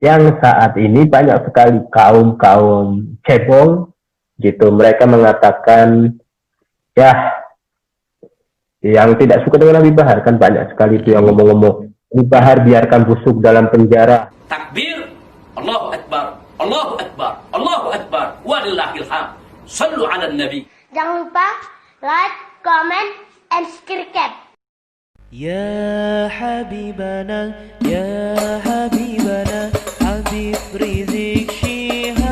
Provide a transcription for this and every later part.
yang saat ini banyak sekali kaum-kaum cebong gitu. Mereka mengatakan ya yang tidak suka dengan Habib Bahar, kan banyak sekali itu yang ngomong-ngomong Habib Bahar biarkan busuk dalam penjara. Takbir, Allahu Akbar, Allahu Akbar, Allahu Akbar, walillahil hamd. Sallu ala nabi. Jangan lupa like, comment, and subscribe. Ya Habibana, Ya Habibana, Habib Rizik Syihab,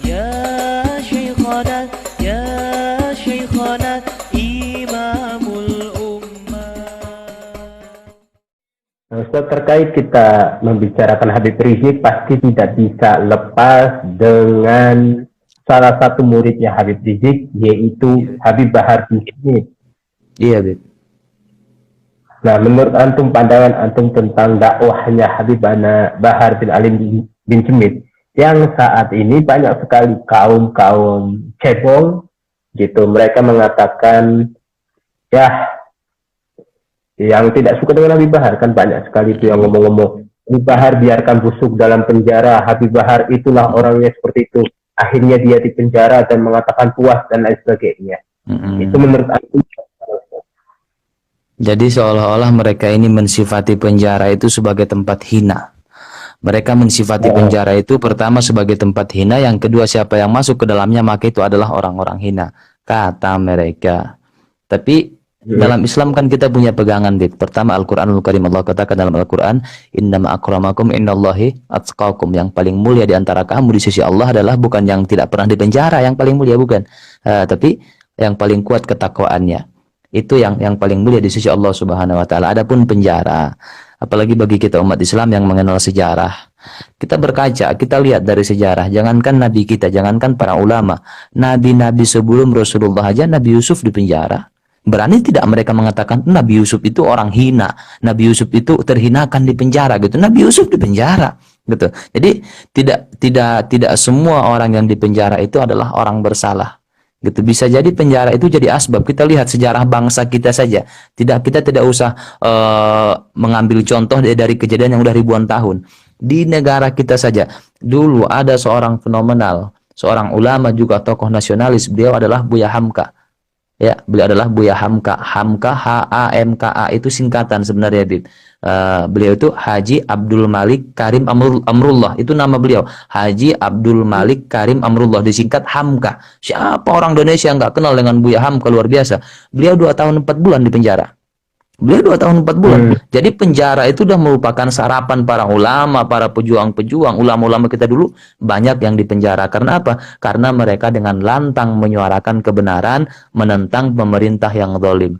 Ya Syekhana, Ya Syekhana, Imamul Ummah. Nah, Ustaz, terkait kita membicarakan Habib Rizik, pasti tidak bisa lepas dengan salah satu muridnya Habib Rizik, yaitu Habib Bahar bin Smith. Iya, Bib. Nah, menurut antum, pandangan antum tentang dakwahnya Habib Bahar bin Ali bin Smith, yang saat ini banyak sekali kaum-kaum cebong gitu. Mereka mengatakan ya yang tidak suka dengan Habib Bahar, kan banyak sekali itu yang ngomong-ngomong Habib Bahar biarkan busuk dalam penjara, Habib Bahar itulah orangnya seperti itu, akhirnya dia dipenjara dan mengatakan puas dan lain sebagainya. Itu menurut antum. Jadi seolah-olah mereka ini mensifati penjara itu sebagai tempat hina. Mereka mensifati penjara itu pertama sebagai tempat hina, yang kedua siapa yang masuk ke dalamnya maka itu adalah orang-orang hina, kata mereka. Tapi dalam Islam kan kita punya pegangan, Bib. Pertama, Al-Quranul Karim, Allah katakan dalam Al-Quran, innama akramakum innallahi atqakum, yang paling mulia di antara kamu di sisi Allah adalah bukan yang tidak pernah dipenjara, yang paling mulia bukan, tapi yang paling kuat ketakwaannya. Itu yang paling mulia di sisi Allah Subhanahu wa taala. Adapun penjara, apalagi bagi kita umat Islam yang mengenal sejarah, kita berkaca, kita lihat dari sejarah, jangankan nabi kita, jangankan para ulama, nabi-nabi sebelum Rasulullah aja Nabi Yusuf di penjara. Berani tidak mereka mengatakan Nabi Yusuf itu orang hina, Nabi Yusuf itu terhinakan di penjara gitu. Nabi Yusuf di penjara gitu. Jadi tidak semua orang yang di penjara itu adalah orang bersalah. Gitu. Bisa jadi penjara itu jadi asbab. Kita lihat sejarah bangsa kita saja. Kita tidak usah mengambil contoh dari kejadian yang udah ribuan tahun. Di negara kita saja, dulu ada seorang fenomenal, seorang ulama juga tokoh nasionalis. Beliau adalah Buya Hamka. Ya, beliau adalah Buya Hamka. Hamka, H-A-M-K-A, itu singkatan sebenarnya, Bib. Beliau itu Haji Abdul Malik Karim Amrullah, itu nama beliau, Haji Abdul Malik Karim Amrullah, disingkat Hamka. Siapa orang Indonesia yang nggak kenal dengan Buya Hamka? Luar biasa. Beliau 2 tahun 4 bulan di penjara. Beliau 2 tahun 4 bulan. Jadi penjara itu sudah merupakan sarapan para ulama, para pejuang-pejuang. Ulama-ulama kita dulu banyak yang dipenjara. Karena apa? Karena mereka dengan lantang menyuarakan kebenaran, menentang pemerintah yang zalim.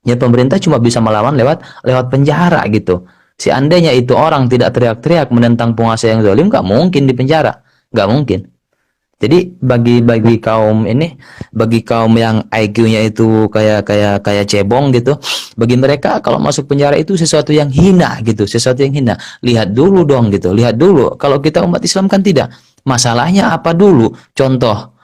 Ya, pemerintah cuma bisa melawan lewat penjara gitu. Seandainya itu orang tidak teriak-teriak menentang penguasa yang zalim, nggak mungkin dipenjara, nggak mungkin. Jadi bagi kaum ini, bagi kaum yang IQ-nya itu kayak cebong gitu, bagi mereka kalau masuk penjara itu sesuatu yang hina gitu, sesuatu yang hina. Lihat dulu dong gitu, lihat dulu. Kalau kita umat Islam kan tidak. Masalahnya apa dulu? Contoh,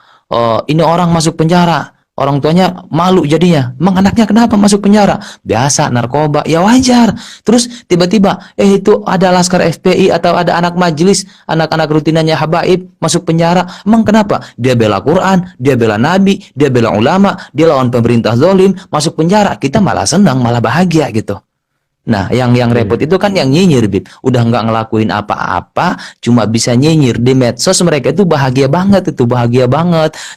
ini orang masuk penjara, orang tuanya malu jadinya. Emang anaknya kenapa masuk penjara? Biasa narkoba, ya wajar. Terus tiba-tiba itu ada laskar FPI atau ada anak majelis, anak-anak rutinannya habaib masuk penjara. Emang kenapa? Dia bela Quran, dia bela Nabi, dia bela ulama, dia lawan pemerintah zalim, masuk penjara. Kita malah senang, malah bahagia gitu. Nah, yang repot itu kan yang nyinyir, Bib. Udah nggak ngelakuin apa-apa, cuma bisa nyinyir di medsos. Mereka itu bahagia banget,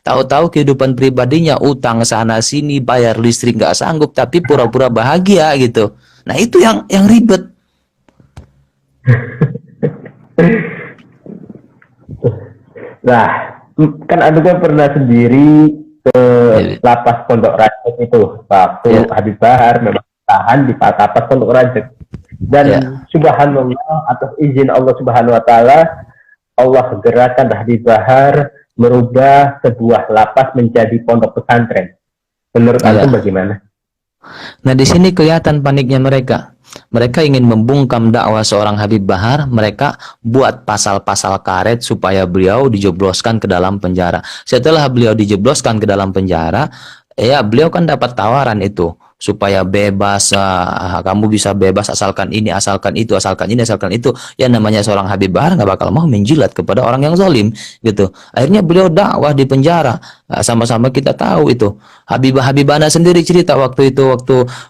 Tahu-tahu kehidupan pribadinya utang sana sini, bayar listrik nggak sanggup, tapi pura-pura bahagia gitu. Nah, itu yang ribet. Nah, kan Anda kan pernah sendiri ke lapas Pondok Ranjit itu waktu Habib Bahar memang tahan di lapas Pondok Ranjit, dan subhanallah, atas izin Allah Subhanahu wa taala, Allah gerakan Habib Bahar merubah sebuah lapas menjadi pondok pesantren. Menurut antum bagaimana? Nah, di sini kelihatan paniknya mereka. Mereka ingin membungkam dakwah seorang Habib Bahar. Mereka buat pasal-pasal karet supaya beliau dijebloskan ke dalam penjara. Setelah beliau dijebloskan ke dalam penjara, ya beliau kan dapat tawaran itu. supaya bebas, kamu bisa bebas asalkan ini, asalkan itu, asalkan ini, asalkan itu. Ya namanya seorang Habib Bahar nggak bakal mau menjilat kepada orang yang zalim gitu. Akhirnya beliau dakwah di penjara. Sama-sama kita tahu itu. Habibana sendiri cerita waktu itu,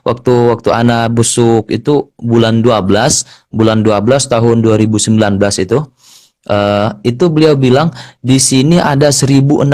waktu ana busuk itu bulan 12 tahun 2019 itu beliau bilang di sini ada 1.600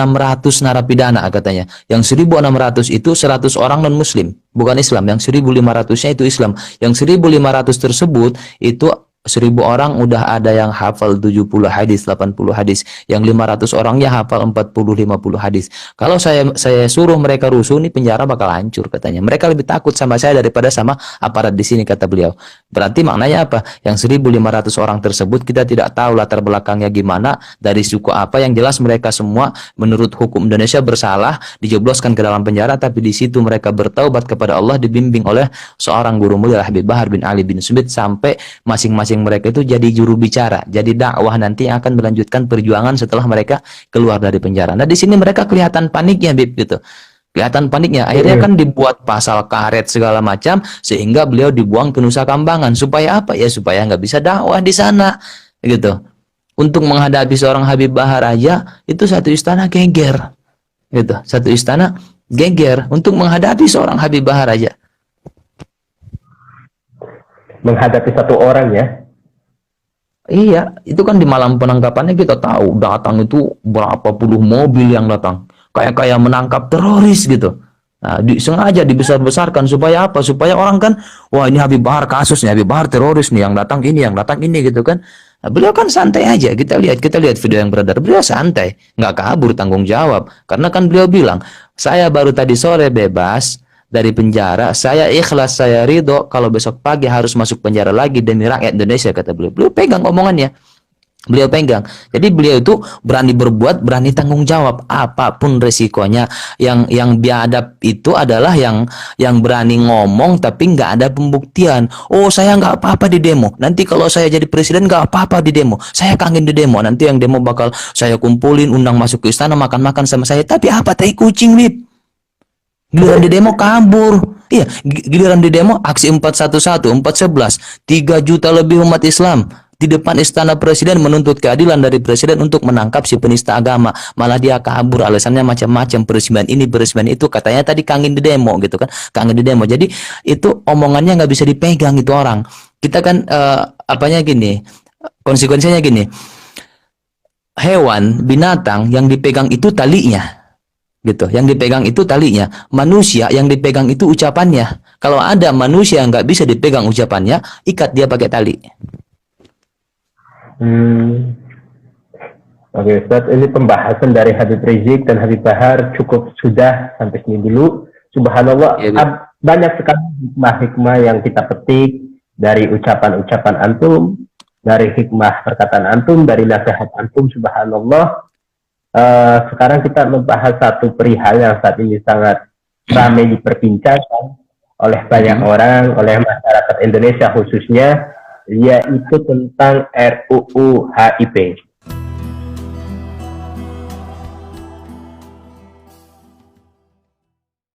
narapidana katanya. Yang 1.600 itu 100 orang non muslim, bukan Islam. Yang 1.500-nya itu Islam. Yang 1.500 tersebut itu 1.000 orang udah ada yang hafal 70 hadis, 80 hadis. Yang 500 orangnya hafal 40-50 hadis. Kalau saya suruh mereka rusuh, nih penjara bakal hancur katanya. Mereka lebih takut sama saya daripada sama aparat di sini, kata beliau. Berarti maknanya apa? Yang 1.500 orang tersebut kita tidak tahu latar belakangnya gimana, dari suku apa. Yang jelas mereka semua menurut hukum Indonesia bersalah, dijebloskan ke dalam penjara, tapi di situ mereka bertaubat kepada Allah, dibimbing oleh seorang guru mulia Habib Bahar bin Ali bin Smith, sampai masing-masing mereka itu jadi juru bicara, jadi dakwah nanti yang akan melanjutkan perjuangan setelah mereka keluar dari penjara. Nah di sini mereka kelihatan paniknya, Bib, gitu. Kelihatan paniknya. Akhirnya kan dibuat pasal karet segala macam, sehingga beliau dibuang ke Nusa Kambangan. Supaya apa? Ya supaya nggak bisa dakwah di sana, gitu. Untuk menghadapi seorang Habib Bahar aja itu satu istana geger, gitu. Satu istana geger untuk menghadapi seorang Habib Bahar aja. Menghadapi satu orang ya. Iya, itu kan di malam penangkapannya kita tahu datang itu berapa puluh mobil yang datang, kayak menangkap teroris gitu. Nah, sengaja dibesar-besarkan supaya apa? Supaya orang kan, wah ini Habib Bahar kasusnya, Habib Bahar teroris nih, yang datang ini gitu kan. Nah, beliau kan santai aja. Kita lihat video yang beredar, beliau santai, nggak kabur tanggung jawab. Karena kan beliau bilang, saya baru tadi sore bebas dari penjara, saya ikhlas, saya ridho kalau besok pagi harus masuk penjara lagi demi rakyat Indonesia, kata beliau. Beliau pegang omongannya, beliau pegang. Jadi beliau itu berani berbuat, berani tanggung jawab apapun resikonya. Yang biadab itu adalah yang berani ngomong tapi nggak ada pembuktian. Oh saya nggak apa-apa di demo, nanti kalau saya jadi presiden nggak apa-apa di demo, saya kangen di demo, nanti yang demo bakal saya kumpulin, undang masuk ke istana, makan-makan sama saya. Tapi apa, tai kucing, Bib. Giliran di demo kabur. Iya, giliran di demo aksi 411, 411, 3 juta lebih umat Islam di depan istana presiden menuntut keadilan dari presiden untuk menangkap si penista agama. Malah dia kabur, alasannya macam-macam, peresmian ini, peresmian itu, katanya tadi kangen di demo gitu kan. Kangen di demo. Jadi itu omongannya nggak bisa dipegang itu orang. Kita kan konsekuensinya gini. Hewan, binatang yang dipegang itu talinya. Gitu, yang dipegang itu talinya. Manusia yang dipegang itu ucapannya. Kalau ada manusia yang nggak bisa dipegang ucapannya, ikat dia pakai tali. Oke, Ustaz, ini pembahasan dari Habib Rizik dan Habib Bahar cukup sudah sampai sini dulu. Subhanallah, ya, banyak sekali hikmah-hikmah yang kita petik dari ucapan-ucapan antum, dari hikmah perkataan antum, dari nasihat antum. Subhanallah. Sekarang kita membahas satu perihal yang saat ini sangat ramai diperbincangkan oleh banyak orang, oleh masyarakat Indonesia khususnya, yaitu tentang RUU HIP.